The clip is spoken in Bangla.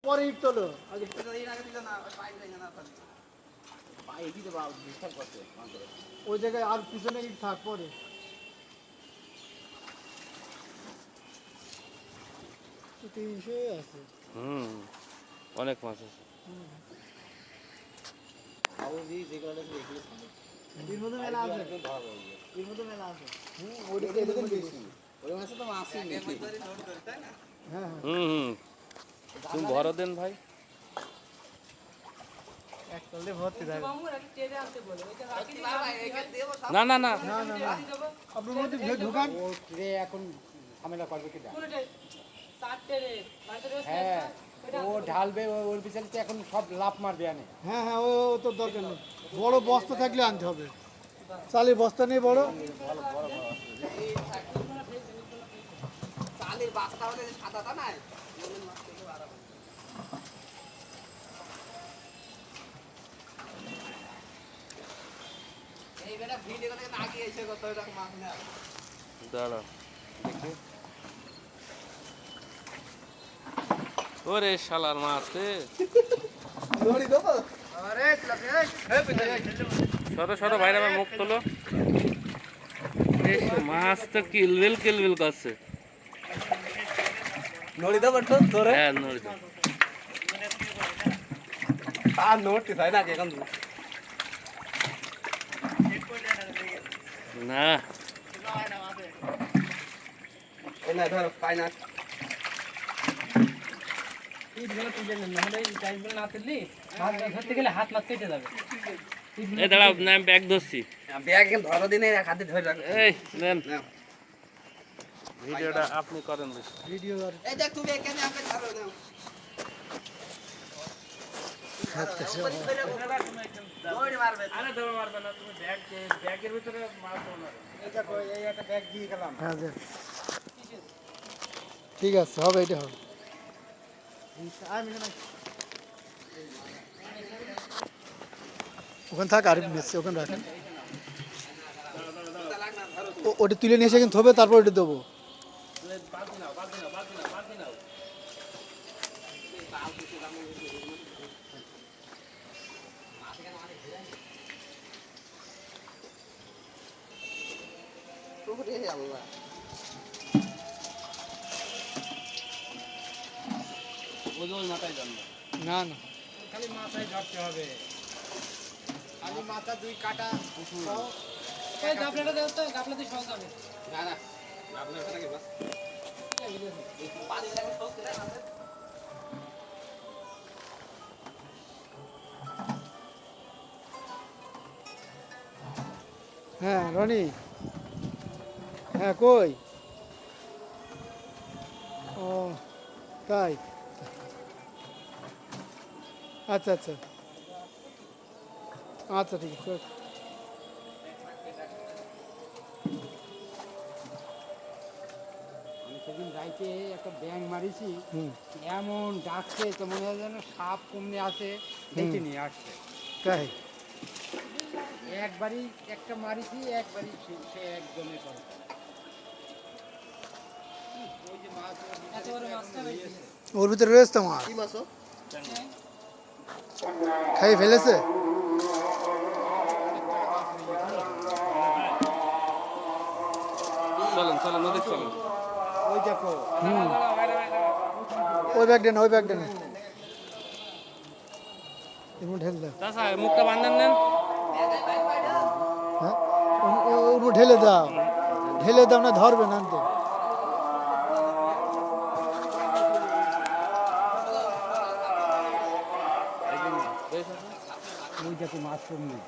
পরে ইট তোলো আগে। ওই জায়গায় আর পিছনে ইট থাক পরে। তো 300 আছে। অনেক মাছ আছে। এর মধ্যে মেলা আছে। এর মধ্যে মেলা আছে। ওদিকে এদিকে বেশি। ওই মাছে তো মাছই নেই। হ্যাঁ হ্যাঁ। তুমি ভরো দেন ভাই। এক তলে ভর্তি থাকে। না না না, না না না। আপনার মধ্যে ঢোকান। ও ট্রে এখন ঝামেলা করবে কি? হ্যাঁ, ও ঢালবে ওর পিছনে তো এখন সব লাফ মারবে আনে। হ্যাঁ হ্যাঁ, ও তো দরকার নেই। বড় বস্তা থাকলে আনতে হবে। চালের বস্তা নেই বড়। চালের বাস্তা হলে সাদাটা নাই। এই বেটা ভিডিও করে আগে এসে কত টাকা মাছ না। দাঁড়া দেখি। ওরে শালার মাছ রে। দড়ি দেবো? আরে সরো সরো ভাইরা, আমার মুখ তোলো। এই মাছ তো কিলবিল কিলবিল করছে। নড়ি দেবো তো ধরে? হ্যাঁ নড়ি দাও। আর নড়তে হয় না এখন। না এই না ধর পাই না। এই দাঁড়াও, না আমি ব্যাগ ধরছি। ব্যাগ ধরো দিনে এক হাতে ধরে রাখ। এই নেন, ভিডিওটা আপনি করেন বেশি। ভিডিও আর এই দেখ তুমি এখানে আপনি ধরো নাও। দৌড় মারবে। আরে ধরো মারবে না, তুমি ব্যাগের ভিতরে মাছ দাও না। এই দেখো এই একটা ব্যাগ দিয়ে গেলাম। হ্যাঁ যে ঠিক আছে, হবে এটা হবে। ওখানে থাক, আর নিচ্ছে ওখানে রাখেন। ওটা তুলে নিয়ে এসে কিন্তু হবে, তারপর ওটা দেবো। ওরে আল্লাহ। ওই মাথায় যান না। না না, খালি মাথায় ধরতে হবে। খালি মাথা দুই কাটা। এই গাবলাটা দাও তো, গাবলাতে সহজ হবে। না না, আপনার কথা কি বাস? পানি লাগে সব করে আছে। হ্যাঁ রনি, হ্যাঁ কই? ও তাই, আচ্ছা আচ্ছা আচ্ছা, ঠিক আছে। আমি সেদিন রাইতে একটা ব্যাং মারিছি, হুম, এমন ডাকছে তো মনে হয় যেন সাপ কমনে আছে, দেখে নিয়ে আসছে। তাই একবারই একটা মারিছি, একবারই সে একদমই করে। ওই যে মাছ ওর ভিতরে রয়েছে তো মাছ। কি মাছ? খাই ফেলেছে। চলেন চলেন, ওদের চলেন। ওই দেখো। ওই ব্যাগটা না, ওই ব্যাগটা না, এমন ঢেল দাও। চাচা মুখটা বান্ধেন নেন। হ্যাঁ, ওর ঢেলে দাও, ঢেলে দাও, না ধরবে না তো। ওই দেখো মাছ কমনে।